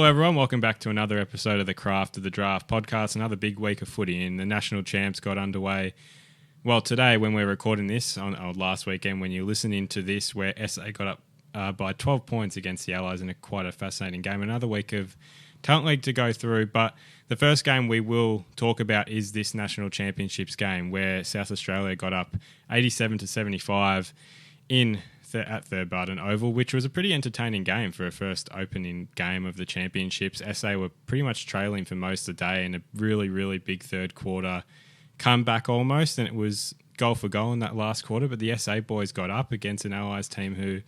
everyone, welcome back to another episode of the Craft of the Draft podcast. Another big week of footy and the national champs got underway. Well, today when we're recording this, on last weekend when you're listening to this, where SA got up by 12 points against the Allies in quite a fascinating game. Another week of Talent League to go through, but the first game we will talk about is this National Championships game where South Australia got up 87-75 at Third Barton Oval, which was a pretty entertaining game for a first opening game of the championships. SA were pretty much trailing for most of the day in a really, really big third quarter comeback almost, and it was goal for goal in that last quarter, but the SA boys got up against an Allies team who,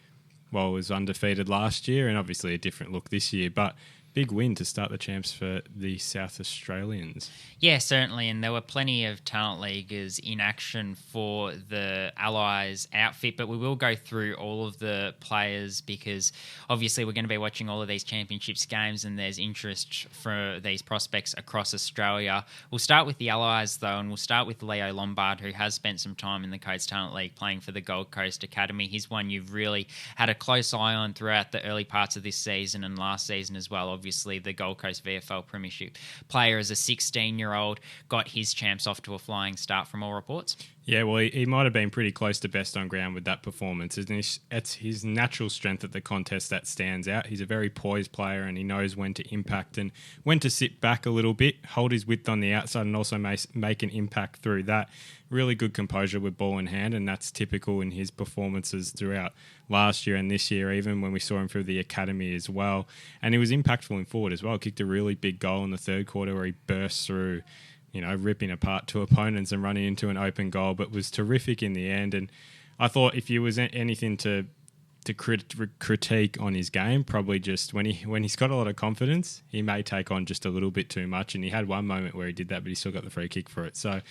well, was undefeated last year and obviously a different look this year, but big win to start the champs for the South Australians. Yeah, certainly, and there were plenty of talent leaguers in action for the Allies outfit, but we will go through all of the players because obviously we're going to be watching all of these championships games and there's interest for these prospects across Australia. We'll start with the Allies though, and we'll start with Leo Lombard, who has spent some time in the Coates Talent League playing for the Gold Coast Academy. He's one you've really had a close eye on throughout the early parts of this season and last season as well. Obviously, the Gold Coast VFL Premiership player as a 16-year-old got his champs off to a flying start from all reports. Yeah, well, he might have been pretty close to best on ground with that performance. It's his natural strength at the contest that stands out. He's a very poised player and he knows when to impact and when to sit back a little bit, hold his width on the outside and also make an impact through that. Really good composure with ball in hand, and that's typical in his performances throughout last year and this year, even when we saw him through the academy as well. And he was impactful in forward as well. Kicked a really big goal in the third quarter where he burst through, ripping apart two opponents and running into an open goal, but was terrific in the end. And I thought if you was anything to critique on his game, probably just when he's got a lot of confidence, he may take on just a little bit too much. And he had one moment where he did that, but he still got the free kick for it. So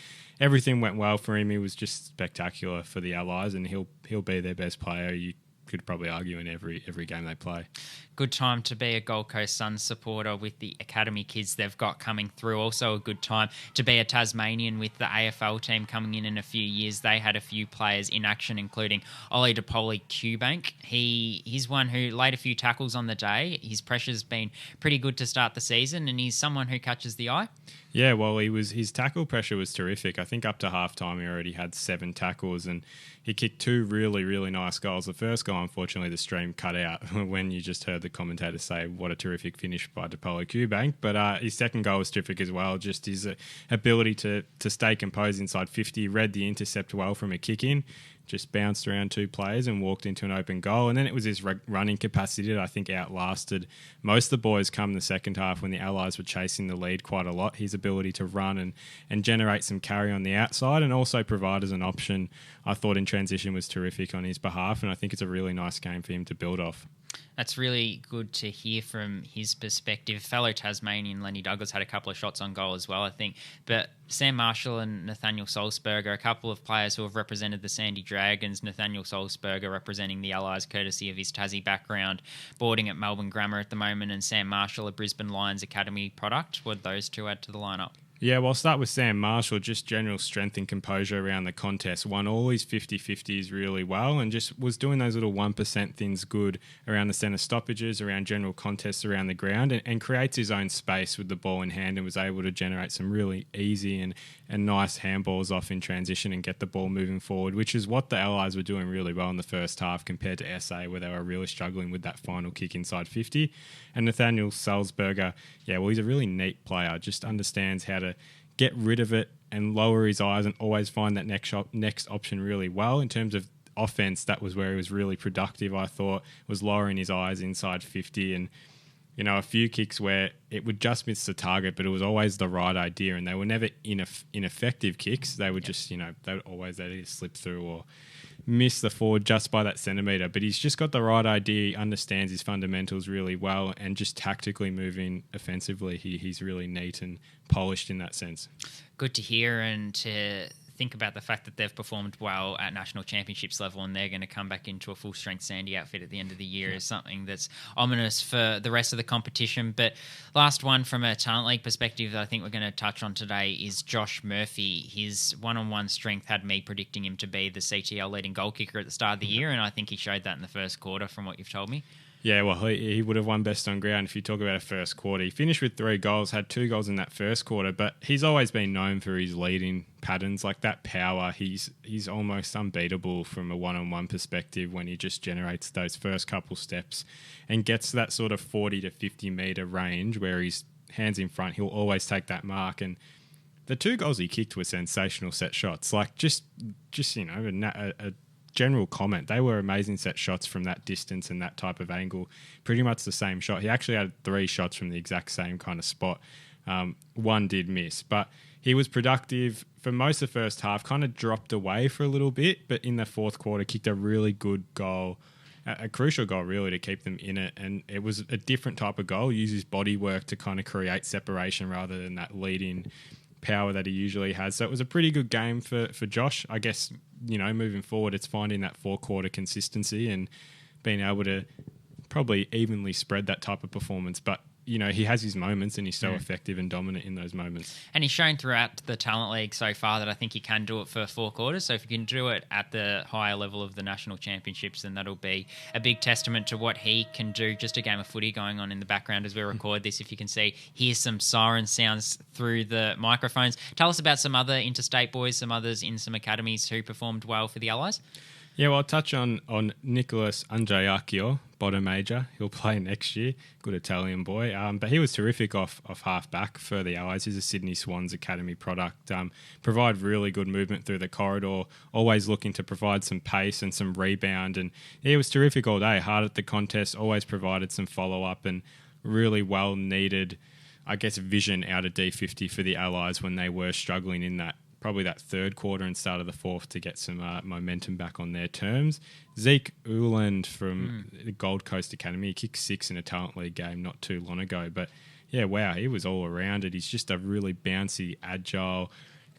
everything went well for him. He was just spectacular for the Allies, and he'll be their best player. You could probably argue in every game they play. Good time to be a Gold Coast Suns supporter with the academy kids they've got coming through. Also a good time to be a Tasmanian with the AFL team coming in a few years. They had a few players in action, including Ollie DePoli Qbank. He's one who laid a few tackles on the day. His pressure's been pretty good to start the season, and he's someone who catches the eye. Yeah, well, his tackle pressure was terrific. I think up to halftime he already had 7 tackles, and he kicked 2 really, really nice goals. The first goal, unfortunately, the stream cut out when you just heard the commentator say what a terrific finish by DePolo Qbank. But his second goal was terrific as well. Just his ability to stay composed inside 50, read the intercept well from a kick-in, just bounced around 2 players and walked into an open goal. And then it was his running capacity that I think outlasted most of the boys come the second half when the Allies were chasing the lead quite a lot. His ability to run and generate some carry on the outside and also provide as an option, I thought in transition was terrific on his behalf. And I think it's a really nice game for him to build off. That's really good to hear from his perspective. Fellow Tasmanian Lenny Douglas had a couple of shots on goal as well, I think. But Sam Marshall and Nathaniel Solsberger, a couple of players who have represented the Sandy Dragons. Nathaniel Solsberger representing the Allies courtesy of his Tassie background, boarding at Melbourne Grammar at the moment, and Sam Marshall, a Brisbane Lions Academy product. What those two add to the lineup? Yeah, well, I'll start with Sam Marshall, just general strength and composure around the contest. Won all his 50-50s really well and just was doing those little 1% things good around the centre stoppages, around general contests around the ground, and creates his own space with the ball in hand and was able to generate some really easy and nice handballs off in transition and get the ball moving forward, which is what the Allies were doing really well in the first half compared to SA, where they were really struggling with that final kick inside 50. And Nathaniel Salzberger, yeah, well, he's a really neat player, just understands how to get rid of it and lower his eyes and always find that next option really well. In terms of offense, that was where he was really productive, I thought, was lowering his eyes inside 50 and, a few kicks where it would just miss the target, but it was always the right idea, and they were never ineffective kicks. They would just, they would always either slip through or miss the forward just by that centimetre. But he's just got the right idea. He understands his fundamentals really well, and just tactically moving offensively, he's really neat and polished in that sense. Good to hear, and to think about the fact that they've performed well at national championships level and they're going to come back into a full-strength Sandy outfit at the end of the year is something that's ominous for the rest of the competition. But last one from a talent league perspective that I think we're going to touch on today is Josh Murphy. His one-on-one strength had me predicting him to be the CTL leading goal kicker at the start of the year, and I think he showed that in the first quarter from what you've told me. Yeah, well, he would have won best on ground if you talk about a first quarter. He finished with 3 goals, had 2 goals in that first quarter, but he's always been known for his leading patterns. Like that power, he's almost unbeatable from a one-on-one perspective when he just generates those first couple steps and gets to that sort of 40 to 50 metre range where he's hands in front. He'll always take that mark. And the 2 goals he kicked were sensational set shots. Like just a general comment. They were amazing set shots from that distance and that type of angle. Pretty much the same shot. He actually had 3 shots from the exact same kind of spot. One did miss, but he was productive for most of the first half, kind of dropped away for a little bit, but in the fourth quarter kicked a really good goal, a crucial goal really to keep them in it. And it was a different type of goal, use his body work to kind of create separation rather than that lead-in power that he usually has. So it was a pretty good game for Josh. I guess, moving forward, it's finding that 4-quarter consistency and being able to probably evenly spread that type of performance. But, he has his moments and he's so effective and dominant in those moments. And he's shown throughout the Talent League so far that I think he can do it for 4 quarters. So if you can do it at the higher level of the national championships, then that'll be a big testament to what he can do. Just a game of footy going on in the background as we record this. If you can hear some siren sounds through the microphones. Tell us about some other interstate boys, some others in some academies who performed well for the Allies. Yeah, well, I'll touch on Nicholas Andreacchio, bottom major. He'll play next year. Good Italian boy. But he was terrific off half-back for the Allies. He's a Sydney Swans Academy product. Provide really good movement through the corridor, always looking to provide some pace and some rebound. And he was terrific all day, hard at the contest, always provided some follow-up and really well-needed, I guess, vision out of D50 for the Allies when they were struggling in probably that third quarter and start of the fourth to get some momentum back on their terms. Zeke Uland from the Gold Coast Academy, he kicked 6 in a Talent League game not too long ago. But, yeah, wow, he was all around it. He's just a really bouncy, agile,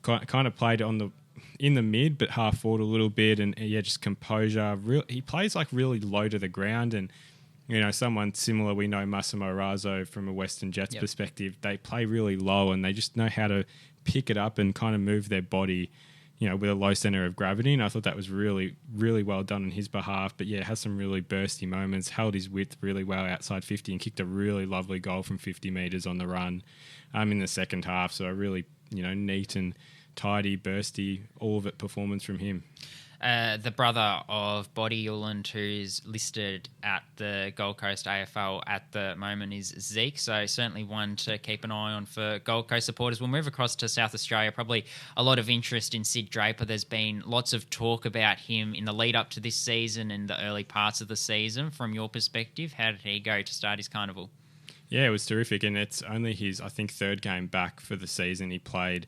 kind of played in the mid but half forward a little bit and, just composure. He plays really low to the ground and, someone similar, we know Massimo Razzo from a Western Jets perspective, they play really low and they just know how to pick it up and kind of move their body, with a low center of gravity. And I thought that was really, really well done on his behalf. But yeah, has some really bursty moments, held his width really well outside 50 and kicked a really lovely goal from 50 metres on the run in the second half. So a really, neat and tidy, bursty, all of it performance from him. The brother of Boddy Uland, who's listed at the Gold Coast AFL at the moment, is Zeke. So certainly one to keep an eye on for Gold Coast supporters. We'll move across to South Australia. Probably a lot of interest in Sid Draper. There's been lots of talk about him in the lead up to this season and the early parts of the season. From your perspective, how did he go to start his carnival? Yeah, it was terrific, and it's only his, I think, 3rd game back for the season. He played.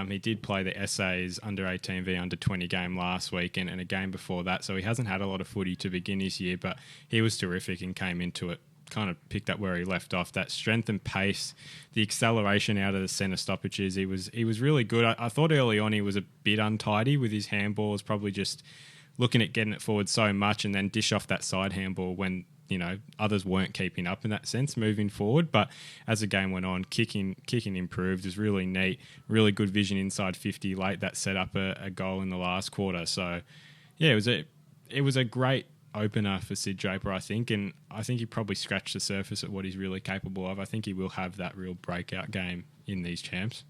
He did play the SA's under-18 v under-20 game last week and a game before that, so he hasn't had a lot of footy to begin his year, but he was terrific and came into it, kind of picked up where he left off. That strength and pace, the acceleration out of the centre stoppages, he was really good. I thought early on he was a bit untidy with his handballs, probably just looking at getting it forward so much and then dish off that side handball when others weren't keeping up in that sense moving forward. But as the game went on, kicking improved. It was really neat, really good vision inside 50 late. That set up a goal in the last quarter. So, yeah, it was a great opener for Sid Draper, I think, and I think he probably scratched the surface at what he's really capable of. I think he will have that real breakout game in these champs.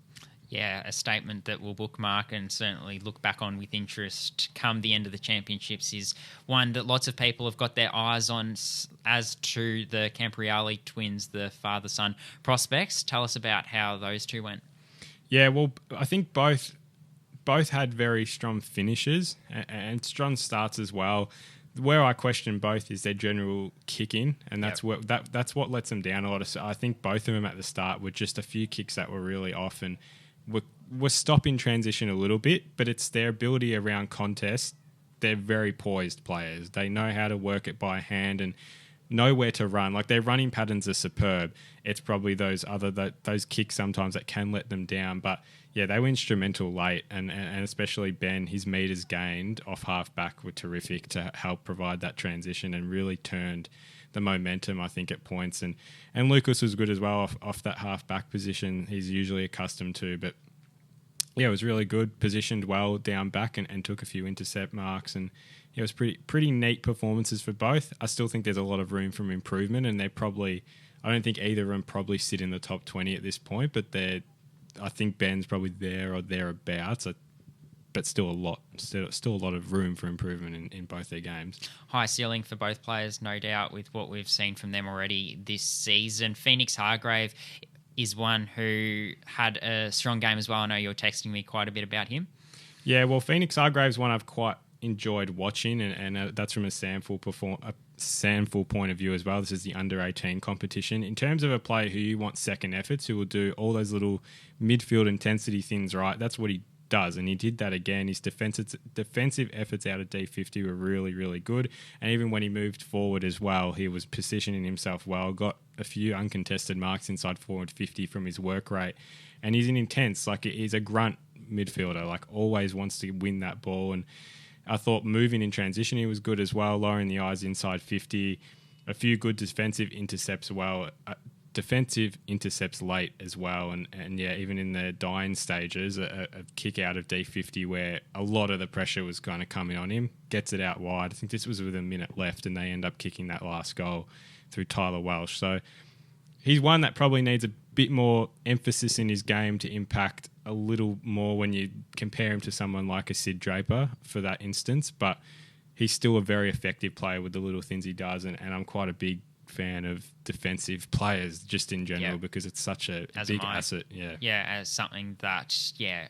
Yeah, a statement that we'll bookmark and certainly look back on with interest come the end of the championships is one that lots of people have got their eyes on as to the Campriali twins, the father-son prospects. Tell us about how those two went. Yeah, well, I think both had very strong finishes and strong starts as well. Where I question both is their general kicking, and that's that's what lets them down a lot. I think both of them at the start were just a few kicks that were really off and were stopping transition a little bit, but it's their ability around contest. They're very poised players. They know how to work it by hand and know where to run. Like, their running patterns are superb. It's probably those kicks sometimes that can let them down. But yeah, they were instrumental late, and especially Ben, his meters gained off half back were terrific to help provide that transition and really turned the momentum, I think, at points. And Lucas was good as well off that half back position he's usually accustomed to. But yeah, it was really good, positioned well down back and took a few intercept marks. And it was pretty neat performances for both. I still think there's a lot of room for improvement, and I don't think either of them probably sit in the top 20 at this point, but I think Ben's probably there or thereabouts. But still a lot of room for improvement in both their games. High ceiling for both players, no doubt, with what we've seen from them already this season. Phoenix Hargrave is one who had a strong game as well. I know you're texting me quite a bit about him. Yeah, well, Phoenix Hargrave's one I've quite enjoyed watching, and that's from a sample point of view as well. This is the under-18 competition. In terms of a player who you want second efforts, who will do all those little midfield intensity things right, that's what he does, and he did that again. His defensive efforts out of D50 were really, really good, and even when he moved forward as well, he was positioning himself well, got a few uncontested marks inside forward 50 from his work rate, and he's an intense, like he's a grunt midfielder, like always wants to win that ball. And I thought moving in transition he was good as well, lowering the eyes inside 50, a few good defensive intercepts late as well, and yeah, even in the dying stages, a kick out of D50 where a lot of the pressure was kind of coming on him, gets it out wide. I think this was with a minute left, and they end up kicking that last goal through Tyler Welsh. So he's one that probably needs a bit more emphasis in his game to impact a little more when you compare him to someone like a Sid Draper for that instance, but he's still a very effective player with the little things he does, and I'm quite a big fan of defensive players just in general, because it's such a big asset. As something that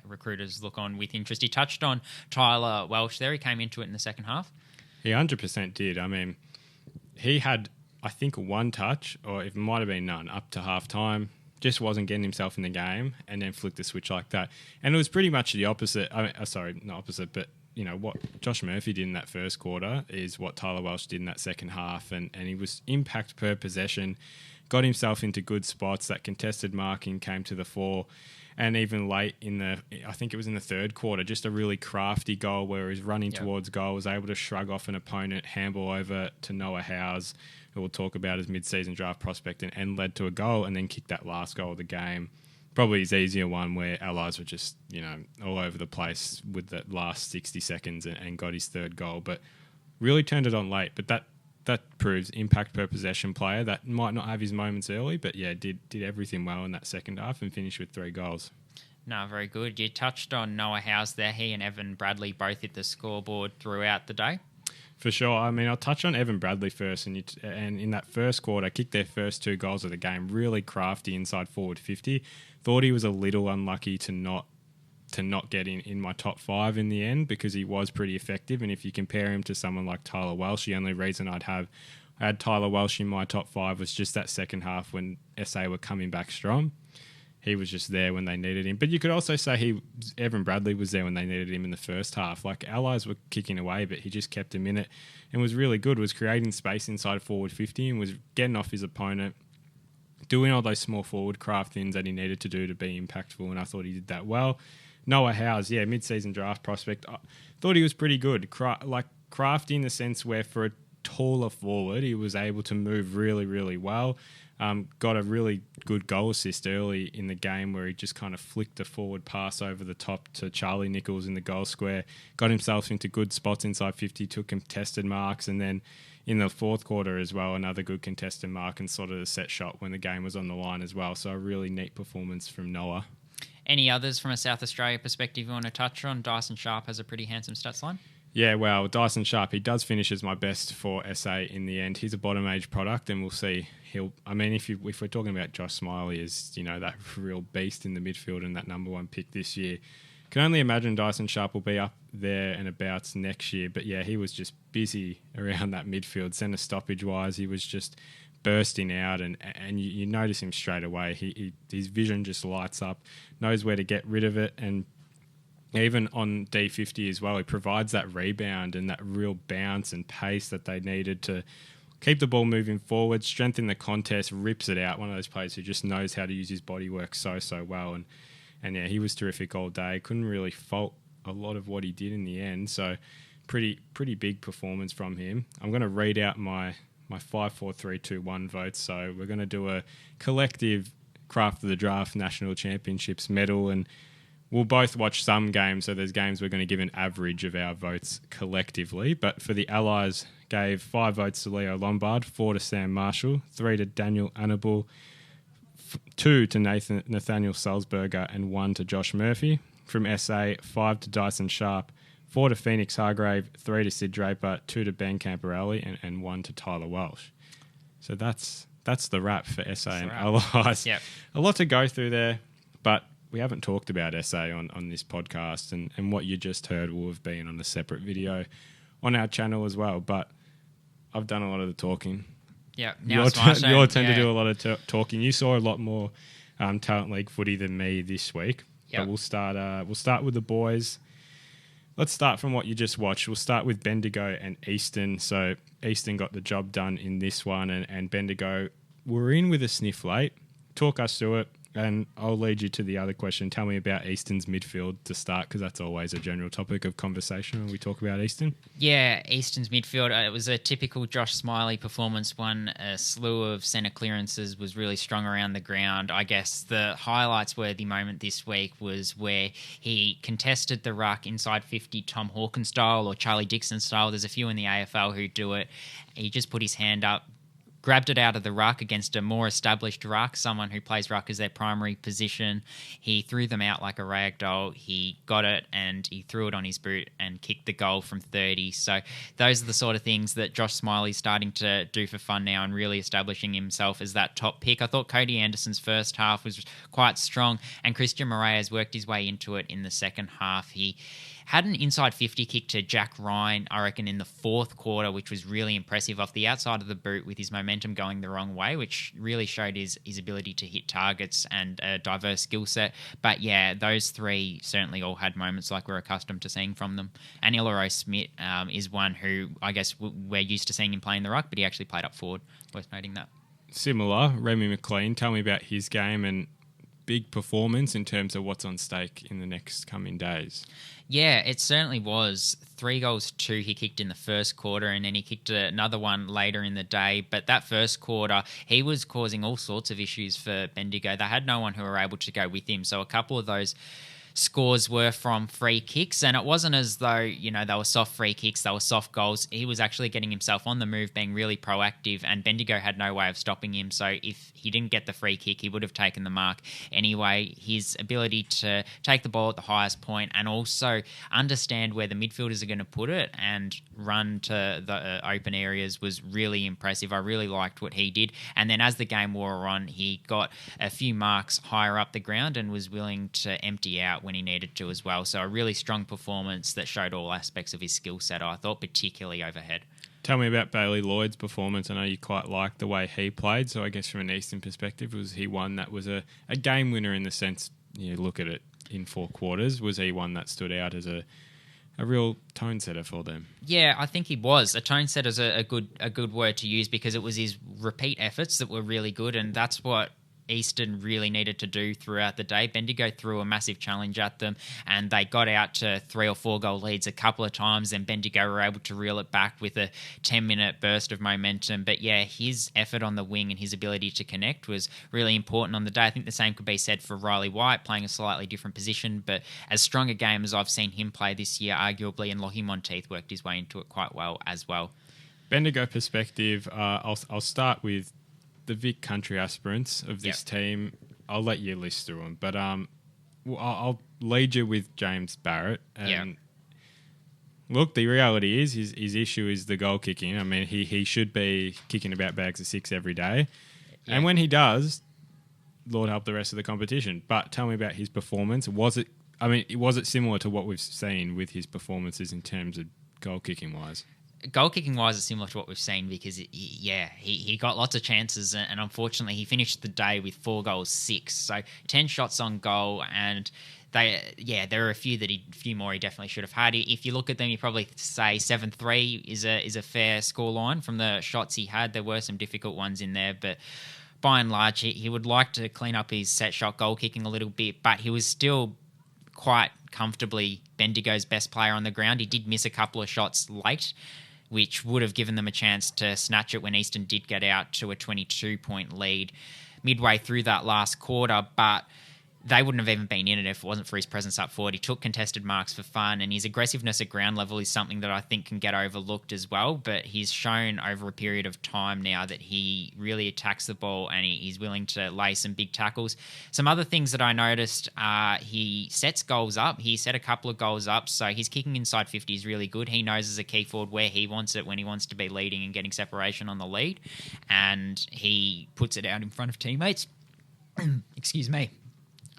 recruiters look on with interest. He touched on Tyler Welsh there. He came into it in the second half. He 100% did. I mean, he had, I think, one touch, or it might have been none, up to half time. Just wasn't getting himself in the game, and then flicked the switch like that. And it was pretty much the opposite. Not opposite, but you know, what Josh Murphy did in that first quarter is what Tyler Welsh did in that second half, and he was impact per possession, got himself into good spots. That contested marking came to the fore, and even late I think it was in the third quarter, just a really crafty goal where he was running towards goal, was able to shrug off an opponent, handball over to Noah Howes, who we'll talk about as mid-season draft prospect, and led to a goal, and then kicked that last goal of the game. Probably his easier one, where Allies were just, all over the place with the last 60 seconds and got his third goal, but really turned it on late. But that proves impact per possession player that might not have his moments early, but did everything well in that second half and finished with 3 goals. No, very good. You touched on Noah Howes there. He and Evan Bradley both hit the scoreboard throughout the day. For sure. I mean, I'll touch on Evan Bradley first. And in that first quarter, kicked their first 2 goals of the game. Really crafty inside forward 50. Thought he was a little unlucky to not get in my top 5 in the end, because he was pretty effective. And if you compare him to someone like Tyler Welsh, the only reason I had Tyler Welsh in my top 5 was just that second half when SA were coming back strong. He was just there when they needed him. But you could also say Evan Bradley was there when they needed him in the first half. Like, Allies were kicking away, but he just kept him in it and was really good, was creating space inside forward 50 and was getting off his opponent, doing all those small forward craft things that he needed to do to be impactful, and I thought he did that well. Noah Howes, mid-season draft prospect. I thought he was pretty good. Crafty in the sense where for a taller forward, he was able to move really, really well. Got a really good goal assist early in the game where he just kind of flicked a forward pass over the top to Charlie Nichols in the goal square, got himself into good spots inside 50, took contested marks, and then in the fourth quarter as well, another good contested mark and sort of a set shot when the game was on the line as well. So a really neat performance from Noah. Any others from a South Australia perspective you want to touch on? Dyson Sharp has a pretty handsome stats line. Yeah, well, Dyson Sharp, he does finish as my best for SA in the end. He's a bottom age product, and we'll see. If we're talking about Josh Smiley as, that real beast in the midfield and that number 1 pick this year, can only imagine Dyson Sharp will be up there and abouts next year. But yeah, he was just busy around that midfield. Centre stoppage wise, he was just bursting out, and you notice him straight away. His vision just lights up, knows where to get rid of it, and even on D50 as well, he provides that rebound and that real bounce and pace that they needed to keep the ball moving forward, strengthen the contest, rips it out. One of those players who just knows how to use his body work so well. And yeah, he was terrific all day. Couldn't really fault a lot of what he did in the end. So pretty big performance from him. I'm going to read out my 5, 4, 3, 2, 1 votes. So we're going to do a collective Craft of the Draft National Championships medal, and we'll both watch some games, so there's games we're going to give an average of our votes collectively. But for the Allies, gave 5 votes to Leo Lombard, 4 to Sam Marshall, 3 to Daniel Annabel, 2 to Nathaniel Salzberger, and 1 to Josh Murphy. From SA, 5 to Dyson Sharp, 4 to Phoenix Hargrave, 3 to Sid Draper, 2 to Ben Camperelli, and 1 to Tyler Welsh. So that's the wrap for SA and Allies. Yep. A lot to go through there, but we haven't talked about SA on this podcast, and what you just heard will have been on a separate video on our channel as well. But I've done a lot of the talking. Yeah, Your turn to do a lot of talking. You saw a lot more Talent League footy than me this week. Yep. But we'll start with the boys. Let's start from what you just watched. We'll start with Bendigo and Easton. So Easton got the job done in this one, and Bendigo were in with a sniff late. Talk us through it, and I'll lead you to the other question. Tell me about Easton's midfield to start, because that's always a general topic of conversation when we talk about Easton. Yeah, Easton's midfield, it was a typical Josh Smiley performance. Won a slew of centre clearances, was really strong around the ground. I guess the highlights worthy moment this week was where he contested the ruck inside 50 Tom Hawkins style or Charlie Dixon style. There's a few in the AFL who do it. He just put his hand up, grabbed it out of the ruck against a more established ruck, someone who plays ruck as their primary position. He threw them out like a rag doll. He got it and he threw it on his boot and kicked the goal from 30. So those are the sort of things that Josh Smiley's starting to do for fun now and really establishing himself as that top pick. I thought Cody Anderson's first half was quite strong, and Christian Moreira's worked his way into it in the second half. He had an inside 50 kick to Jack Ryan, I reckon, in the fourth quarter, which was really impressive off the outside of the boot with his momentum going the wrong way, which really showed his ability to hit targets and a diverse skill set. But yeah, those three certainly all had moments like we're accustomed to seeing from them. And Ilaro Smith is one who I guess we're used to seeing him playing the ruck, but he actually played up forward. Worth noting that. Similar, Remy McLean, tell me about his game and big performance in terms of what's on stake in the next coming days. Yeah, it certainly was. 3 goals, 2 he kicked in the first quarter, and then he kicked another one later in the day. But that first quarter, he was causing all sorts of issues for Bendigo. They had no one who were able to go with him. So a couple of those scores were from free kicks, and it wasn't as though, they were soft free kicks, they were soft goals. He was actually getting himself on the move, being really proactive, and Bendigo had no way of stopping him. So if he didn't get the free kick, he would have taken the mark anyway. His ability to take the ball at the highest point and also understand where the midfielders are going to put it and run to the open areas was really impressive. I really liked what he did. And then as the game wore on, he got a few marks higher up the ground and was willing to empty out when he needed to as well. So a really strong performance that showed all aspects of his skill set, I thought, particularly overhead. Tell me about Bailey Lloyd's performance. I know you quite liked the way he played, so I guess from an Eastern perspective, was he one that was a game winner in the sense, you look at it in 4 quarters, was he one that stood out as a real tone setter for them? Yeah, I think he was. A tone setter is a good word to use, because it was his repeat efforts that were really good, and that's what Eastern really needed to do throughout the day. Bendigo threw a massive challenge at them, and they got out to 3 or 4 goal leads a couple of times, and Bendigo were able to reel it back with a 10-minute burst of momentum. But yeah, his effort on the wing and his ability to connect was really important on the day. I think the same could be said for Riley White, playing a slightly different position, but as strong a game as I've seen him play this year, arguably, and Lockie Monteith worked his way into it quite well as well. Bendigo perspective, I'll start with the Vic Country aspirants of this team. I'll let you list through them, but I'll lead you with James Barrett. Look, the reality is his issue is the goal kicking. I mean, he should be kicking about bags of 6 every day. Yeah. And when he does, Lord help the rest of the competition. But tell me about his performance. Was it similar to what we've seen with his performances in terms of goal kicking wise? Goal kicking wise is similar to what we've seen, because he got lots of chances, and unfortunately he finished the day with 4 goals, 6. So 10 shots on goal, and there are a few more he definitely should have had. If you look at them, you probably say 7-3 is a fair scoreline from the shots he had. There were some difficult ones in there, but by and large, he would like to clean up his set shot goal kicking a little bit, but he was still quite comfortably Bendigo's best player on the ground. He did miss a couple of shots late, which would have given them a chance to snatch it when Eastern did get out to a 22-point lead midway through that last quarter. But they wouldn't have even been in it if it wasn't for his presence up forward. He took contested marks for fun, and his aggressiveness at ground level is something that I think can get overlooked as well. But he's shown over a period of time now that he really attacks the ball, and he's willing to lay some big tackles. Some other things that I noticed, he sets goals up. He set a couple of goals up, so his kicking inside 50 is really good. He knows as a key forward where he wants it when he wants to be leading and getting separation on the lead, and he puts it out in front of teammates. Excuse me.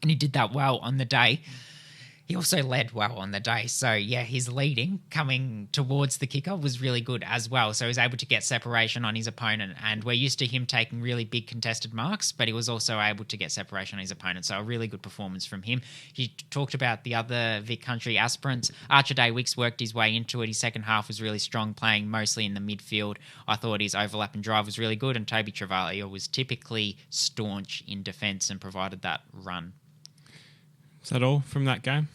And he did that well on the day. He also led well on the day. So, yeah, his leading coming towards the kicker was really good as well. So he was able to get separation on his opponent. And we're used to him taking really big contested marks, but he was also able to get separation on his opponent. So a really good performance from him. He talked about the other Vic Country aspirants. Archer Day Wicks worked his way into it. His second half was really strong, playing mostly in the midfield. I thought his overlap and drive was really good. And Toby Travaglio was typically staunch in defence and provided that run. Is that all from that game?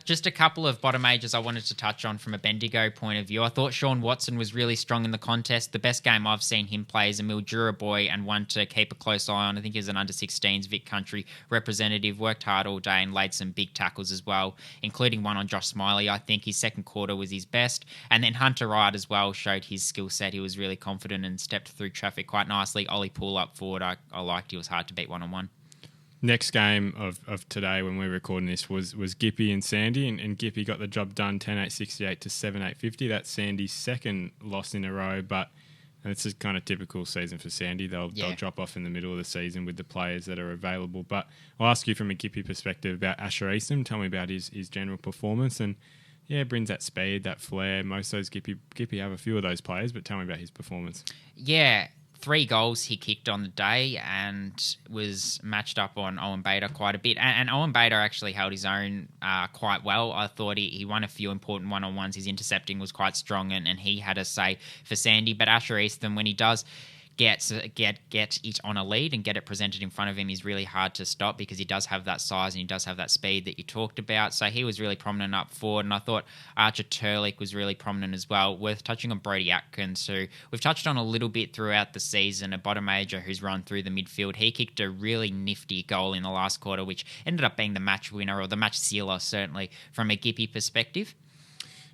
Just a couple of bottom majors I wanted to touch on from a Bendigo point of view. I thought Sean Watson was really strong in the contest. The best game I've seen him play as a Mildura boy, and one to keep a close eye on. I think he was an under-16s Vic Country representative, worked hard all day and laid some big tackles as well, including one on Josh Smiley. I think his second quarter was his best. And then Hunter Wright as well showed his skill set. He was really confident and stepped through traffic quite nicely. Ollie Poole up forward, I liked. He was hard to beat one-on-one. Next game of today when we're recording this was Gippy and Sandy, and Gippy got the job done 10-8-68 to 7-8-50. That's Sandy's second loss in a row, but it's a kind of typical season for Sandy. They'll drop off in the middle of the season with the players that are available. But I'll ask you from a Gippy perspective about Asher Eastham. Tell me about his general performance, and brings that speed, that flair. Most of those Gippy have a few of those players, but tell me about his performance. Yeah. 3 goals he kicked on the day and was matched up on Owen Bader quite a bit. And Owen Bader actually held his own quite well. I thought he won a few important one-on-ones. His intercepting was quite strong, and he had a say for Sandy. But Asher Eastham, when he does get it on a lead and get it presented in front of him, is really hard to stop because he does have that size and he does have that speed that you talked about. So he was really prominent up forward, and I thought Archer Turlick was really prominent as well. Worth touching on Brody Atkins, who we've touched on a little bit throughout the season, a bottom major who's run through the midfield. He kicked a really nifty goal in the last quarter, which ended up being the match winner, or the match sealer, certainly, from a Gippy perspective.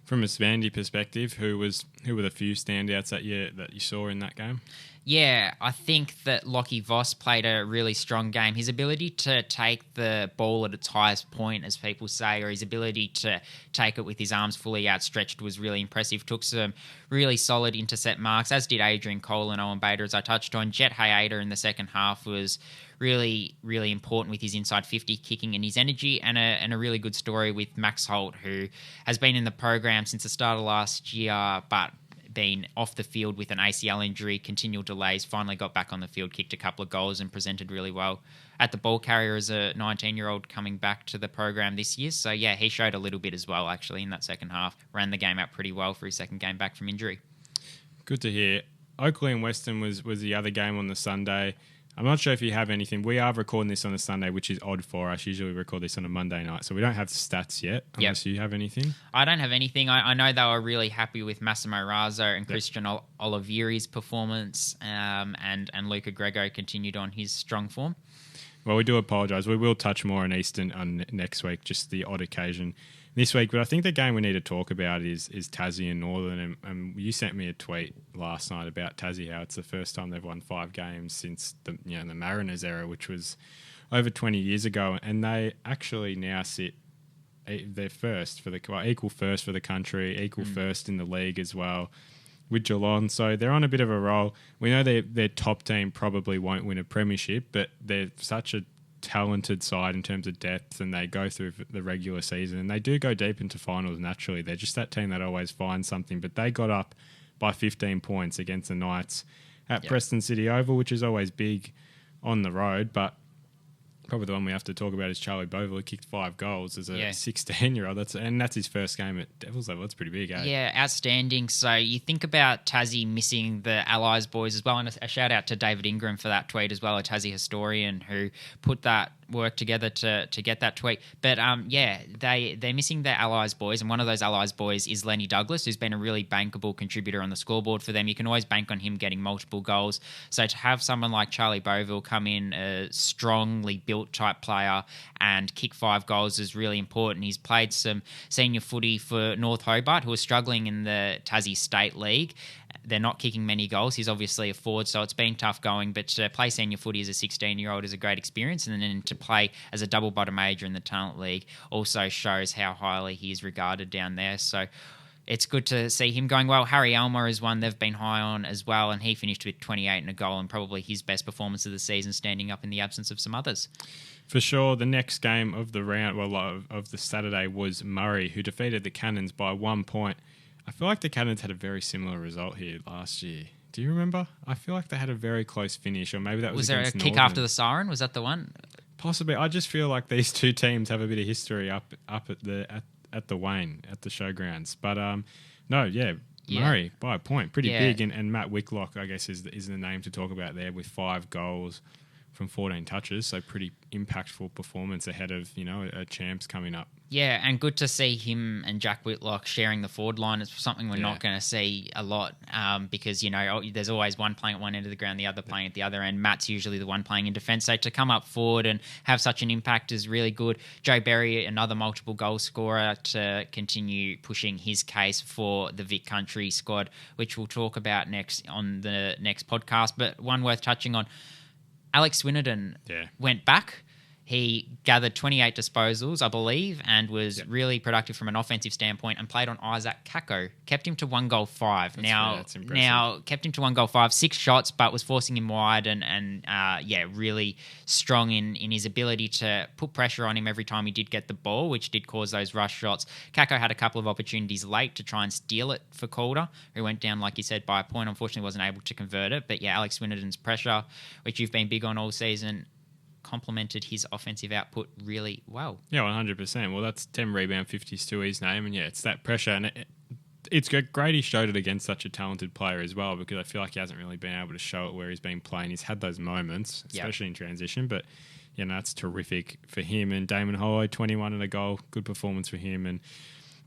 From a Svandy perspective, who were the few standouts that you saw in that game? Yeah, I think that Lockie Voss played a really strong game. His ability to take the ball at its highest point, as people say, or his ability to take it with his arms fully outstretched was really impressive. Took some really solid intercept marks, as did Adrian Cole and Owen Bader, as I touched on. Jet Hayata in the second half was really, really important with his inside 50 kicking and his energy, and a really good story with Max Holt, who has been in the program since the start of last year, but been off the field with an ACL injury, continual delays, finally got back on the field, kicked a couple of goals and presented really well at the ball carrier as a 19-year-old coming back to the program this year. So, yeah, he showed a little bit as well, actually, in that second half. Ran the game out pretty well for his second game back from injury. Good to hear. Oakley and Western was the other game on the Sunday. I'm not sure if you have anything. We are recording this on a Sunday, which is odd for us. Usually we record this on a Monday night, so we don't have stats yet, unless you have anything. I don't have anything. I know they were really happy with Massimo Razzo and Christian Olivieri's performance, and Luca Grego continued on his strong form. Well, we do apologise. We will touch more on Eastern on next week, just the odd occasion this week. But I think the game we need to talk about is Tassie and Northern. And you sent me a tweet last night about Tassie, how it's the first time they've won 5 games since the Mariners era, which was over 20 years ago. And they actually now sit, they're first for equal first for the country, equal first in the league as well with Geelong. So they're on a bit of a roll. We know their top team probably won't win a premiership, but they're such a talented side in terms of depth, and they go through the regular season and they do go deep into finals naturally. They're just that team that always finds something, but they got up by 15 points against the Knights at Preston City Oval, which is always big on the road, but probably the one we have to talk about is Charlie Bovell, who kicked 5 goals as a 16-year-old. That's his first game at Devils level. That's pretty big, eh? Yeah, outstanding. So you think about Tassie missing the Allies boys as well, and a shout out to David Ingram for that tweet as well, a Tassie historian who put that work together to get that tweet. But they're missing their Allies boys, and one of those Allies boys is Lenny Douglas, who's been a really bankable contributor on the scoreboard for them. You can always bank on him getting multiple goals. So to have someone like Charlie Boville come in, a strongly built type player, and kick 5 goals is really important. He's played some senior footy for North Hobart, who are struggling in the Tassie State League. They're not kicking many goals. He's obviously a forward, so it's been tough going. But to play senior footy as a 16-year-old is a great experience. And then to play as a double bottom major in the Talent League also shows how highly he is regarded down there. So it's good to see him going well. Harry Elmer is one they've been high on as well, and he finished with 28 and a goal, and probably his best performance of the season, standing up in the absence of some others. For sure, the next game of the round, of the Saturday, was Murray, who defeated the Cannons by 1 point. I feel like the Cannons had a very similar result here last year. Do you remember? I feel like they had a very close finish, or maybe that was there a against kick Northern. after the siren? Was that the one? Possibly. I just feel like these two teams have a bit of history up at the Wayne, at the showgrounds. But Murray by a point, pretty big, and Matt Wicklock, I guess, is the name to talk about there, with 5 goals from 14 touches, so pretty impactful performance ahead of a champs coming up. Yeah, and good to see him and Jack Whitlock sharing the forward line. It's something we're not going to see a lot because, there's always one playing at one end of the ground, the other playing at the other end. Matt's usually the one playing in defence. So to come up forward and have such an impact is really good. Joe Berry, another multiple goal scorer, to continue pushing his case for the Vic Country squad, which we'll talk about next on the next podcast. But one worth touching on, Alex Swinnerton went back. He gathered 28 disposals, I believe, and was really productive from an offensive standpoint, and played on Isaac Kako. Kept him to 1 goal 5. That's impressive. Kept him to 1 goal 5, 6 shots, but was forcing him wide and really strong in his ability to put pressure on him every time he did get the ball, which did cause those rush shots. Kako had a couple of opportunities late to try and steal it for Calder, who went down, like you said, by a point. Unfortunately, wasn't able to convert it. But Alex Swinnerton's pressure, which you've been big on all season, complemented his offensive output really well. Yeah, 100%. Well, that's 10 rebound 50s to his name, and it's that pressure, and it's great he showed it against such a talented player as well, because I feel like he hasn't really been able to show it where he's been playing. He's had those moments, especially in transition, but that's terrific for him. And Damon Holloway, 21 and a goal, good performance for him. And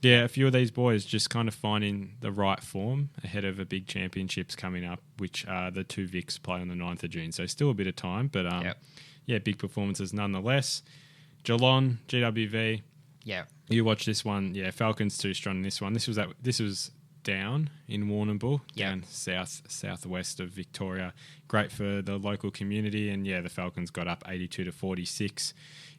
a few of these boys just kind of finding the right form ahead of a big championships coming up, which the 2 Vics play on the 9th of June. So still a bit of time, but big performances nonetheless. Geelong, GWV. Yeah. You watch this one. Yeah, Falcons too strong in this one. This was down in Warrnambool, down southwest of Victoria. Great for the local community, and the Falcons got up 82-46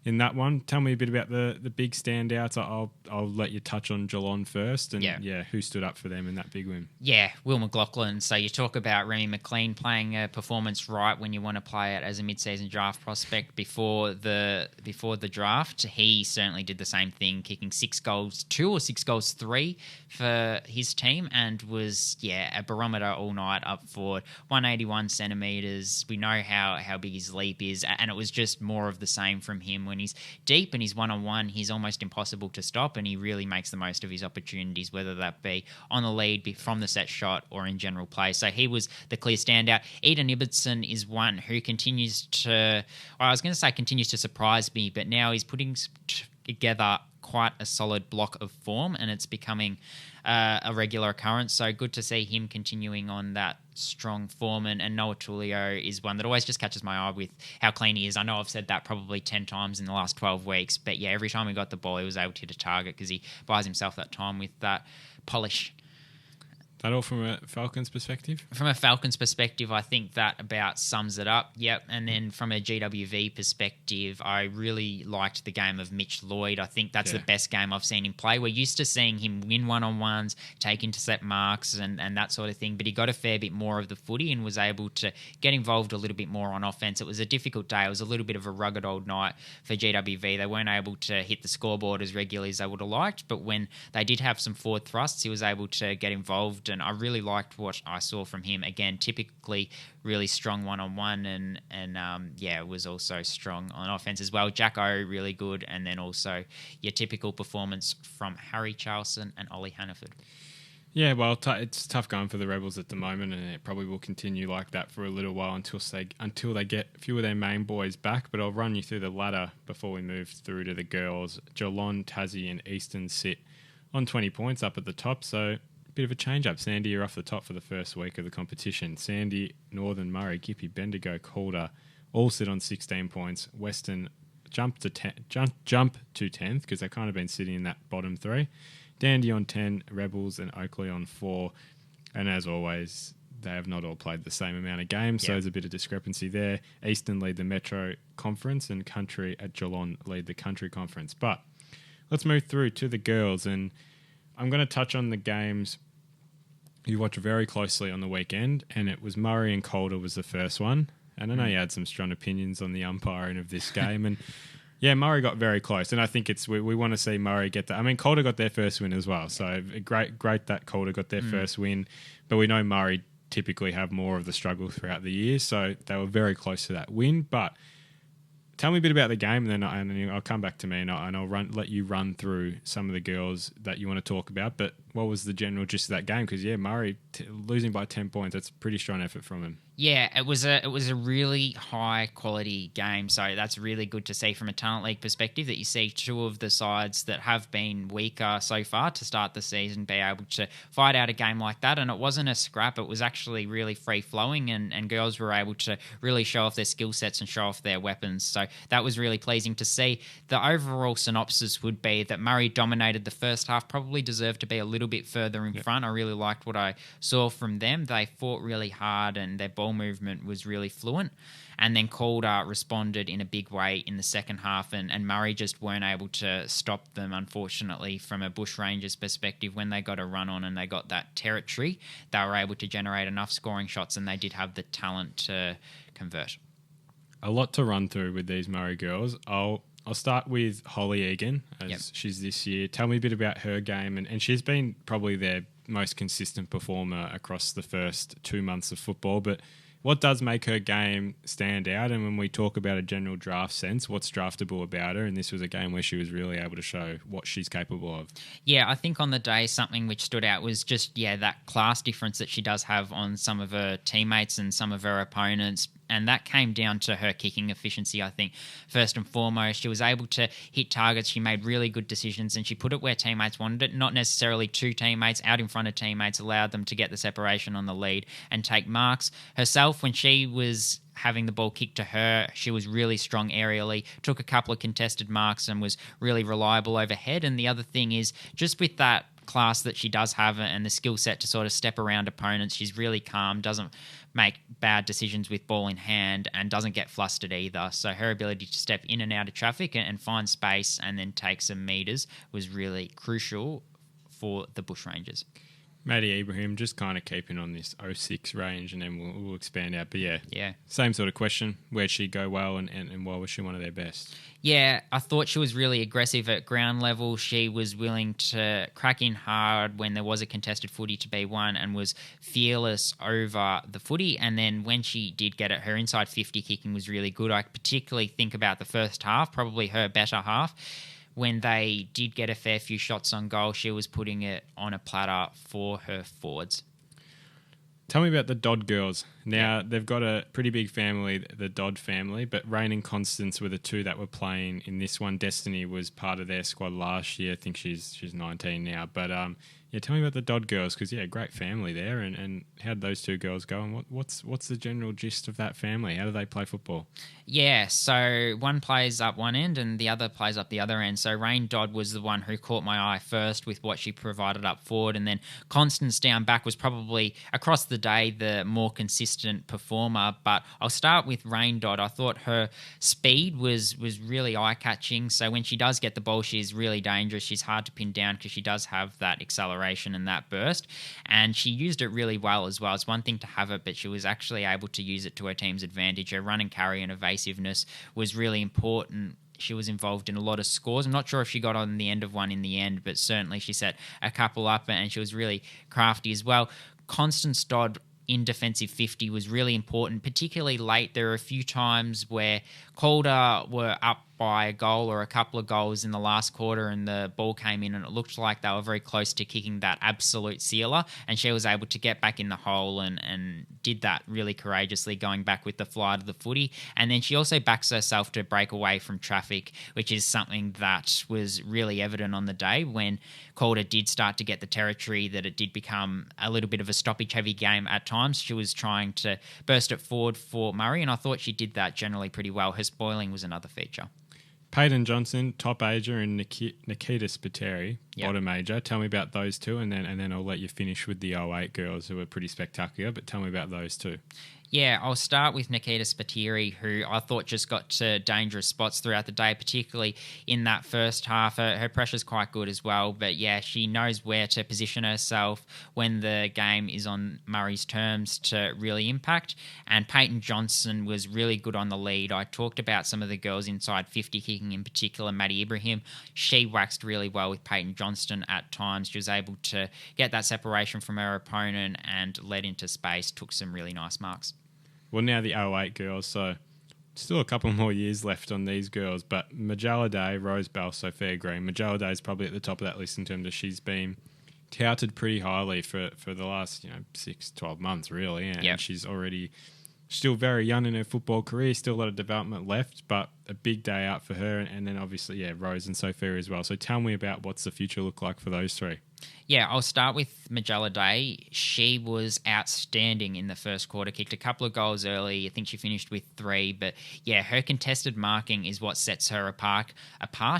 in that one. Tell me a bit about the big standouts. I'll let you touch on Geelong first, and who stood up for them in that big win. Yeah, Will McLaughlin. So you talk about Remy McLean playing a performance right when you want to play it as a mid-season draft prospect before the draft. He certainly did the same thing, kicking 6 goals 2 or 6 goals 3 for his team, and was a barometer all night up forward. 181 centimetres. We know how big his leap is, and it was just more of the same from him. When he's deep and he's one-on-one, he's almost impossible to stop, and he really makes the most of his opportunities, whether that be on the lead from the set shot or in general play. So he was the clear standout. Eden Ibbotson is one who continues to surprise me, but now he's putting together quite a solid block of form, and it's becoming a regular occurrence. So good to see him continuing on that strong form. And Noah Tulio is one that always just catches my eye with how clean he is. I know I've said that probably 10 times in the last 12 weeks, but every time he got the ball, he was able to hit a target because he buys himself that time with that polish. That all from a Falcons perspective? From a Falcons perspective, I think that about sums it up. Yep. And then from a GWV perspective, I really liked the game of Mitch Lloyd. I think that's the best game I've seen him play. We're used to seeing him win one-on-ones, take intercept marks and that sort of thing, but he got a fair bit more of the footy and was able to get involved a little bit more on offense. It was a difficult day. It was a little bit of a rugged old night for GWV. They weren't able to hit the scoreboard as regularly as they would have liked, but when they did have some forward thrusts, he was able to get involved, and I really liked what I saw from him. Again, typically really strong one-on-one and was also strong on offense as well. Jack O, really good, and then also your typical performance from Harry Charlson and Ollie Hannaford. Yeah, well, it's tough going for the Rebels at the moment, and it probably will continue like that for a little while until they get a few of their main boys back. But I'll run you through the ladder before we move through to the girls. Geelong, Tassie and Eastern sit on 20 points up at the top, so a bit of a change-up. Sandy, you're off the top for the first week of the competition. Sandy, Northern, Murray, Gippy, Bendigo, Calder all sit on 16 points. Western jump to 10th because they've kind of been sitting in that bottom three. Dandy on 10, Rebels and Oakley on 4. And as always, they have not all played the same amount of games, so there's a bit of discrepancy there. Eastern lead the Metro Conference and Country at Geelong lead the Country Conference. But let's move through to the girls, and I'm going to touch on the games you watch very closely on the weekend, and it was Murray and Calder was the first one. And I know you had some strong opinions on the umpiring of this game, and yeah, Murray got very close, and I think we want to see Murray get that. I mean, Calder got their first win as well, so great that Calder got their first win. But we know Murray typically have more of the struggle throughout the year, so they were very close to that win. But tell me a bit about the game, and then I'll come back to me, and I'll let you run through some of the girls that you want to talk about. But what was the general gist of that game? Because Murray losing by 10 points, that's a pretty strong effort from him. Yeah, it was a really high quality game, so that's really good to see from a talent league perspective that you see two of the sides that have been weaker so far to start the season be able to fight out a game like that. And it wasn't a scrap; it was actually really free flowing, and girls were able to really show off their skill sets and show off their weapons. So that was really pleasing to see. The overall synopsis would be that Murray dominated the first half, probably deserved to be a little bit further in front. I really liked what I saw from them. They fought really hard, and their ball movement was really fluent. And then Calder responded in a big way in the second half, and Murray just weren't able to stop them, unfortunately, from a Bush Rangers perspective. When they got a run on and they got that territory, they were able to generate enough scoring shots, and they did have the talent to convert. A lot to run through with these Murray girls. I'll start with Holly Egan, as she's this year. Tell me a bit about her game, and she's been probably their most consistent performer across the first 2 months of football. But what does make her game stand out? And when we talk about a general draft sense, what's draftable about her? And this was a game where she was really able to show what she's capable of. Yeah, I think on the day something which stood out was just, that class difference that she does have on some of her teammates and some of her opponents. And that came down to her kicking efficiency, I think. First and foremost, she was able to hit targets. She made really good decisions, and she put it where teammates wanted it. Not necessarily two teammates, out in front of teammates, allowed them to get the separation on the lead and take marks. Herself, when she was having the ball kicked to her, she was really strong aerially, took a couple of contested marks and was really reliable overhead. And the other thing is, just with that class that she does have and the skill set to sort of step around opponents, she's really calm, doesn't make bad decisions with ball in hand, and doesn't get flustered either. So her ability to step in and out of traffic and find space and then take some meters was really crucial for the Bush Rangers. Maddie Ibrahim, just kind of keeping on this 06 range, and then we'll expand out. But yeah, same sort of question. Where'd she go well, and why was she one of their best? Yeah, I thought she was really aggressive at ground level. She was willing to crack in hard when there was a contested footy to be won, and was fearless over the footy. And then when she did get it, her inside 50 kicking was really good. I particularly think about the first half, probably her better half. When they did get a fair few shots on goal, she was putting it on a platter for her forwards. Tell me about the Dodd girls. Now, they've got a pretty big family, the Dodd family, but Rain and Constance were the two that were playing in this one. Destiny was part of their squad last year. I think she's 19 now. But tell me about the Dodd girls, because great family there. And how'd those two girls go? And what's the general gist of that family? How do they play football? Yeah, so one plays up one end and the other plays up the other end. So Rain Dodd was the one who caught my eye first with what she provided up forward, and then Constance down back was probably across the day the more consistent performer. But I'll start with Rain Dodd. I thought her speed was really eye-catching. So when she does get the ball, she's really dangerous. She's hard to pin down because she does have that acceleration and that burst, and she used it really well as well. It's one thing to have it, but she was actually able to use it to her team's advantage. Her run and carry and evasiveness was really important. She was involved in a lot of scores. I'm not sure if she got on the end of one in the end, but certainly she set a couple up, and she was really crafty as well. Constance Dodd in defensive 50 was really important, particularly late. There were a few times where Calder were up by a goal or a couple of goals in the last quarter, and the ball came in and it looked like they were very close to kicking that absolute sealer, and she was able to get back in the hole and did that really courageously, going back with the fly to the footy. And then she also backs herself to break away from traffic, which is something that was really evident on the day when Calder did start to get the territory, that it did become a little bit of a stoppage-heavy game at times. She was trying to burst it forward for Murray, and I thought she did that generally pretty well. Her spoiling was another feature. Peyton Johnson, top ager, and Nikita Spiteri, bottom ager. Tell me about those two, and then I'll let you finish with the 08 girls, who were pretty spectacular, but tell me about those two. Yeah, I'll start with Nikita Spiteri, who I thought just got to dangerous spots throughout the day, particularly in that first half. Her pressure's quite good as well, but yeah, she knows where to position herself when the game is on Murray's terms to really impact. And Peyton Johnson was really good on the lead. I talked about some of the girls inside 50 kicking, in particular Maddie Ibrahim. She waxed really well with Peyton Johnston at times. She was able to get that separation from her opponent and led into space, took some really nice marks. Well, now the 08 girls, so still a couple more years left on these girls, but Majella Day, Rose Bell, Sophia Green. Majella Day is probably at the top of that list in terms of she's been touted pretty highly for the last 6-12 months, really, and she's already still very young in her football career, still a lot of development left, but a big day out for her, and then obviously, Rose and Sophia as well. So tell me about what's the future look like for those three. Yeah, I'll start with Majella Day. She was outstanding in the first quarter, kicked a couple of goals early. I think she finished with 3, but yeah, her contested marking is what sets her apart.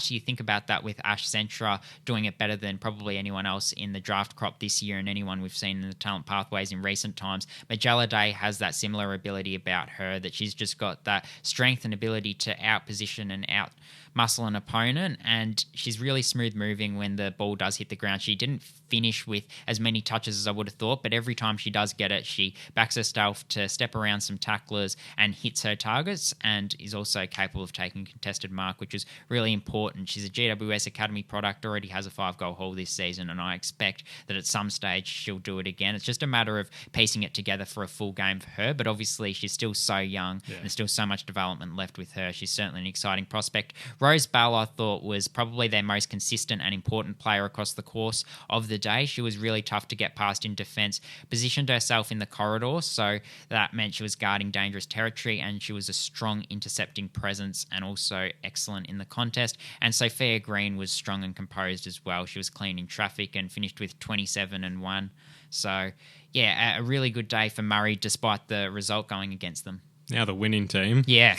You think about that with Ash Sentra doing it better than probably anyone else in the draft crop this year and anyone we've seen in the talent pathways in recent times. Majella Day has that similar ability about her, that she's just got that strength and ability to out-position and out-muscle an opponent, and she's really smooth moving when the ball does hit the ground. She didn't finish with as many touches as I would have thought, but every time she does get it, she backs herself to step around some tacklers and hits her targets, and is also capable of taking contested mark, which is really important. She's a GWS Academy product, already has a 5-goal haul this season, and I expect that at some stage she'll do it again. It's just a matter of piecing it together for a full game for her, but obviously she's still so young and there's still so much development left with her. She's certainly an exciting prospect. Rose Bell, I thought, was probably their most consistent and important player across the course of the day. She was really tough to get past in defence, positioned herself in the corridor, so that meant she was guarding dangerous territory, and she was a strong intercepting presence and also excellent in the contest. And Sophia Green was strong and composed as well. She was clean in traffic and finished with 27 and 1. So yeah, a really good day for Murray despite the result going against them. Now the winning team. Yeah.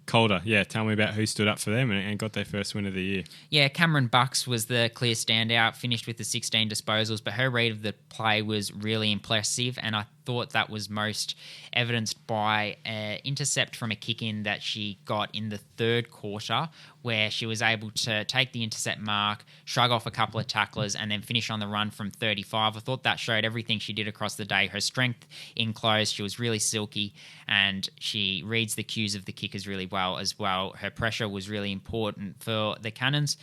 Calder, tell me about who stood up for them and got their first win of the year. Yeah, Cameron Bucks was the clear standout, finished with the 16 disposals, but her read of the play was really impressive, and I thought that was most evidenced by an intercept from a kick-in that she got in the third quarter, where she was able to take the intercept mark, shrug off a couple of tacklers, and then finish on the run from 35. I thought that showed everything she did across the day. Her strength in close, she was really silky, and she reads the cues of the kickers really well as well. Her pressure was really important for the Cannons.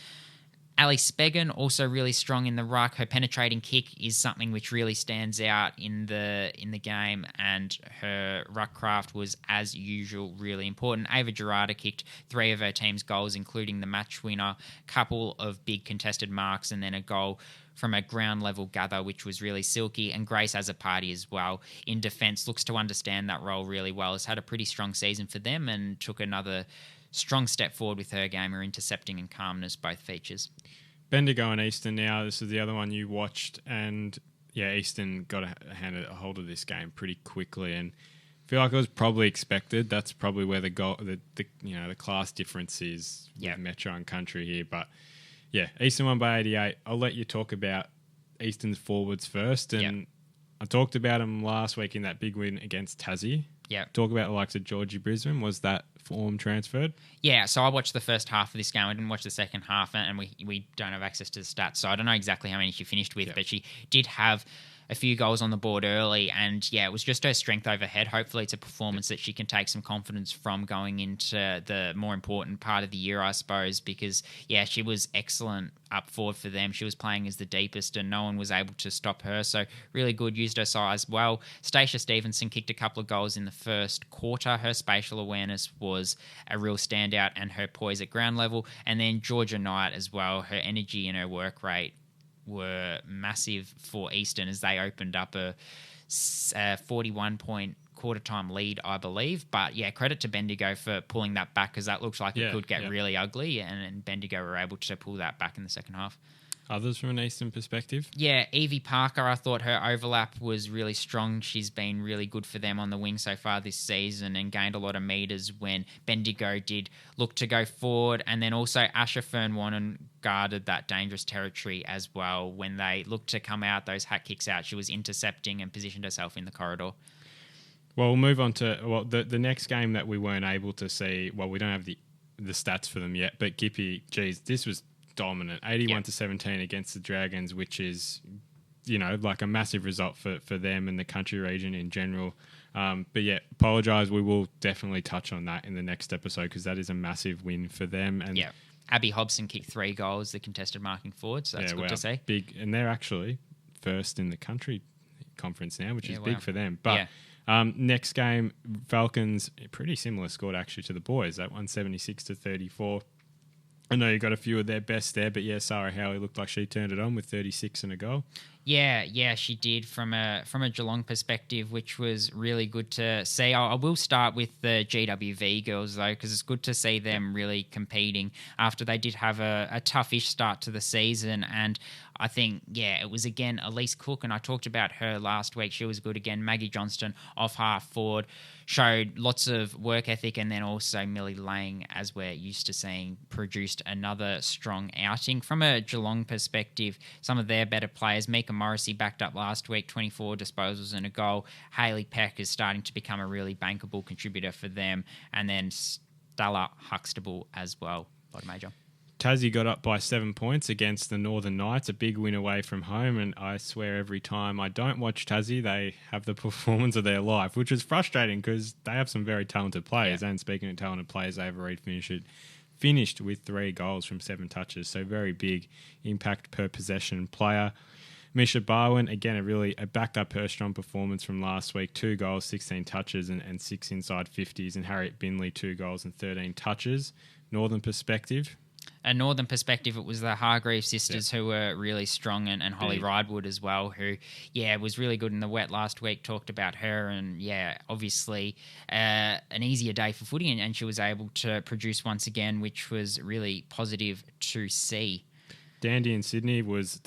Ali Spegan, also really strong in the ruck. Her penetrating kick is something which really stands out in the game, and her ruck craft was, as usual, really important. Ava Gerarda kicked 3 of her team's goals, including the match winner, couple of big contested marks, and then a goal from a ground level gather, which was really silky. And Grace Azzopardi as well in defence looks to understand that role really well. Has had a pretty strong season for them and took another strong step forward with her game. Her intercepting and calmness, both features. Bendigo and Eastern now. This is the other one you watched, and Eastern got a hold of this game pretty quickly, and I feel like it was probably expected. That's probably where the class difference is with Metro and Country here. But Eastern won by 88. I'll let you talk about Eastern's forwards first, and I talked about them last week in that big win against Tassie. Yeah. Talk about the likes of Georgie Brisbane. Was that form transferred? Yeah, so I watched the first half of this game. I didn't watch the second half, and we don't have access to the stats, so I don't know exactly how many she finished with, but she did have a few goals on the board early, and yeah, it was just her strength overhead. Hopefully it's a performance that she can take some confidence from going into the more important part of the year, I suppose, because yeah, she was excellent up forward for them. She was playing as the deepest and no one was able to stop her, so really good, used her size well. Stacia Stevenson kicked a couple of goals in the first quarter. Her spatial awareness was a real standout and her poise at ground level. And then Georgia Knight as well, her energy and her work rate were massive for Eastern as they opened up a 41-point quarter-time lead, I believe. But yeah, credit to Bendigo for pulling that back, because that looks like it could get really ugly, and Bendigo were able to pull that back in the second half. Others from an Eastern perspective? Yeah, Evie Parker, I thought her overlap was really strong. She's been really good for them on the wing so far this season and gained a lot of metres when Bendigo did look to go forward. And then also Asher Fernwannon guarded that dangerous territory as well. When they looked to come out, those hat kicks out, she was intercepting and positioned herself in the corridor. Well, we'll move on to the next game that we weren't able to see. Well, we don't have the stats for them yet, but Gippy, geez, this was dominant, 81-17 against the Dragons, which is, like a massive result for them and the country region in general. But yeah, apologise. We will definitely touch on that in the next episode because that is a massive win for them. And yeah, Abby Hobson kicked 3 goals, the contested marking forward, so that's good to see. Big, and they're actually first in the country conference now, which is big for them. But next game, Falcons, pretty similar score actually to the boys. That 176-34. I know you got a few of their best there, but yeah, Sarah Howley looked like she turned it on with 36 and a goal. Yeah, she did from a Geelong perspective, which was really good to see. I will start with the GWV girls though, because it's good to see them really competing after they did have a toughish start to the season. And I think, it was again Elise Cook, and I talked about her last week. She was good again. Maggie Johnston off half forward showed lots of work ethic, and then also Millie Lang, as we're used to seeing, produced another strong outing. From a Geelong perspective, some of their better players, Mika Morrissey backed up last week, 24 disposals and a goal. Hayley Peck is starting to become a really bankable contributor for them, and then Stella Huxtable as well, bottom major. Tassie got up by 7 points against the Northern Knights, a big win away from home, and I swear every time I don't watch Tassie, they have the performance of their life, which is frustrating because they have some very talented players, and speaking of talented players, Ava Reid finished with 3 goals from 7 touches, so very big impact per possession player. Misha Barwin, again, a backed up her strong performance from last week, 2 goals, 16 touches and 6 inside 50s, and Harriet Binley, 2 goals and 13 touches. Northern perspective? A Northern perspective, it was the Hargreaves sisters who were really strong, and Holly Ridewood as well, who, was really good in the wet last week, talked about her, and, obviously an easier day for footy, and she was able to produce once again, which was really positive to see. Dandy in Sydney was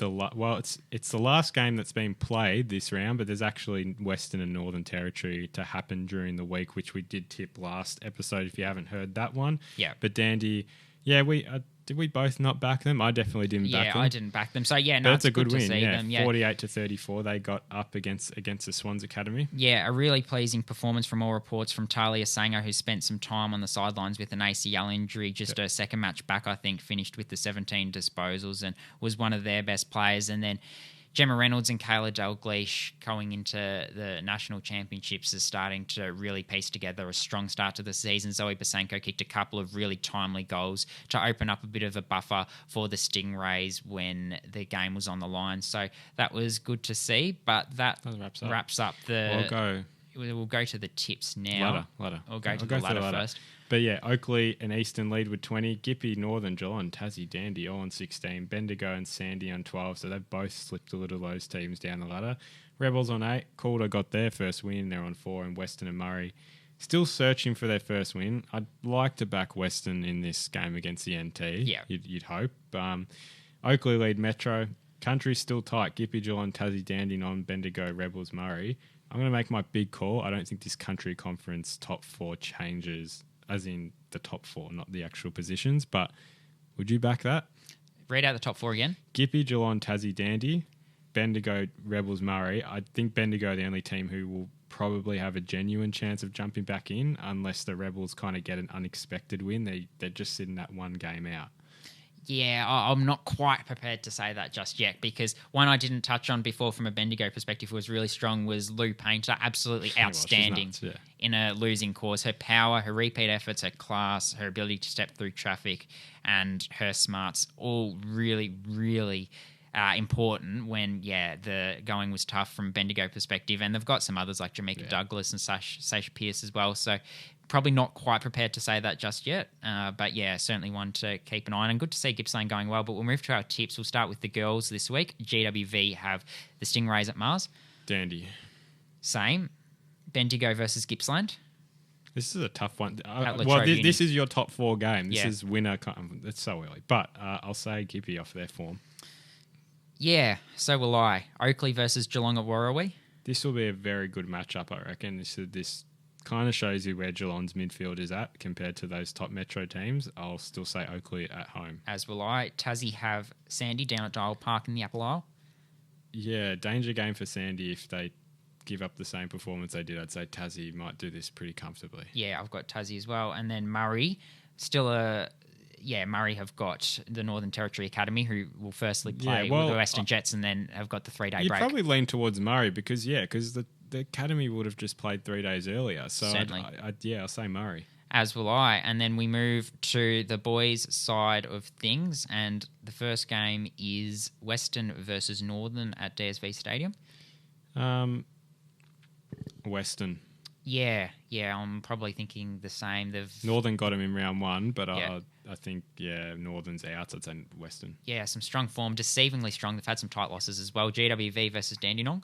it's the last game that's been played this round, but there's actually Western and Northern Territory to happen during the week, which we did tip last episode if you haven't heard that one. Yeah. But Dandy, did we both not back them? I definitely didn't back them. Yeah, I didn't back them. So, it's a good win. To see them. 48-34, they got up against the Swans Academy. Yeah, a really pleasing performance from all reports from Talia Sanger, who spent some time on the sidelines with an ACL injury. Just her second match back, I think, finished with the 17 disposals and was one of their best players. And then Gemma Reynolds and Kayla Dalgleish going into the national championships is starting to really piece together a strong start to the season. Zoe Basenko kicked a couple of really timely goals to open up a bit of a buffer for the Stingrays when the game was on the line. So that was good to see, but that wraps up the... We'll go to the tips now. Ladder. We'll go to the ladder first. But yeah, Oakley and Eastern lead with 20. Gippy, Northern, Geelong, Tassie, Dandy all on 16. Bendigo and Sandy on 12. So they've both slipped a little of those teams down the ladder. Rebels on 8. Calder got their first win. They're on 4. And Western and Murray still searching for their first win. I'd like to back Western in this game against the NT. Yeah. You'd hope. Oakley lead Metro. Country's still tight. Gippy, Geelong, Tassie, Dandy, Non, Bendigo, Rebels, Murray. I'm going to make my big call. I don't think this country conference top 4 changes, as in the top 4, not the actual positions. But would you back that? Read out the top 4 again. Gippy, Geelong, Tassie, Dandy, Bendigo, Rebels, Murray. I think Bendigo are the only team who will probably have a genuine chance of jumping back in unless the Rebels kind of get an unexpected win. They're just sitting that one game out. Yeah, I'm not quite prepared to say that just yet because one I didn't touch on before from a Bendigo perspective who was really strong was Lou Painter, absolutely outstanding in a losing cause. Her power, her repeat efforts, her class, her ability to step through traffic and her smarts all really, really important when, the going was tough from Bendigo perspective. And they've got some others like Jamaica Douglas and Sasha Pierce as well. So probably not quite prepared to say that just yet. But certainly one to keep an eye on. And good to see Gippsland going well. But we'll move to our tips. We'll start with the girls this week. GWV have the Stingrays at Mars. Dandy. Same. Bendigo versus Gippsland. This is a tough one. This is your top 4 game. This is winner. It's so early. But I'll say Gippy off their form. Yeah, so will I. Oakley versus Geelong at Warrawee. This will be a very good matchup, I reckon. This kind of shows you where Geelong's midfield is at compared to those top Metro teams. I'll still say Oakley at home. As will I. Tassie have Sandy down at Dial Park in the Apple Isle. Yeah, danger game for Sandy if they give up the same performance they did. I'd say Tassie might do this pretty comfortably. Yeah, I've got Tassie as well. And then Murray, Murray have got the Northern Territory Academy, who will firstly play with the Western Jets and then have got the 3-day break. You'd probably lean towards Murray because the Academy would have just played 3 days earlier. So certainly. I'll say Murray. As will I. And then we move to the boys' side of things. And the first game is Western versus Northern at DSV Stadium. Western. Yeah, I'm probably thinking the same. Northern got him in round 1, but I think, Northern's out, so I'd say Western. Yeah, some strong form, deceivingly strong. They've had some tight losses as well. GWV versus Dandenong.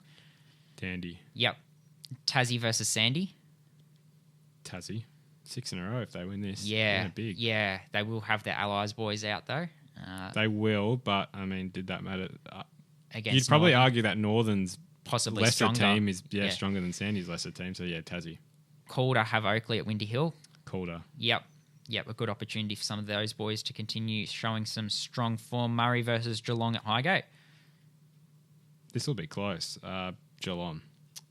Dandy. Yep. Tassie versus Sandy. Tassie. 6 in a row if they win this. Yeah, big. Yeah, they will have their Allies boys out, though. They will, but, did that matter? Against You'd probably Northern. argue that Northern's possibly lesser stronger team is stronger than Sandy's lesser team. So Tassie. Calder have Oakley at Windy Hill. Calder. Yep, a good opportunity for some of those boys to continue showing some strong form. Murray versus Geelong at Highgate. This will be close. Geelong.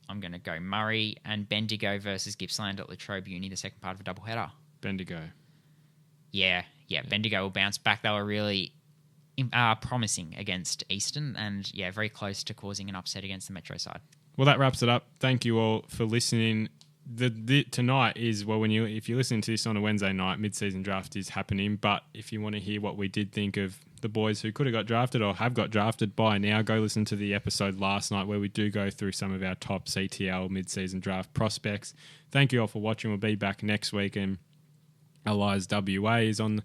I'm going to go Murray and Bendigo versus Gippsland at Latrobe Uni, the second part of a doubleheader. Bendigo. Yeah, Bendigo will bounce back. They were really promising against Eastern and, very close to causing an upset against the Metro side. Well, that wraps it up. Thank you all for listening. Tonight is, if you're listening to this on a Wednesday night, mid-season draft is happening. But if you want to hear what we did think of the boys who could have got drafted or have got drafted by now, go listen to the episode last night where we do go through some of our top CTL mid-season draft prospects. Thank you all for watching. We'll be back next week, and Allies WA is on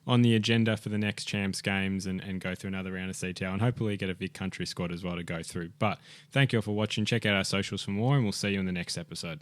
the agenda for the next Champs games and go through another round of CTL and hopefully get a Vic Country squad as well to go through. But thank you all for watching. Check out our socials for more, and we'll see you in the next episode.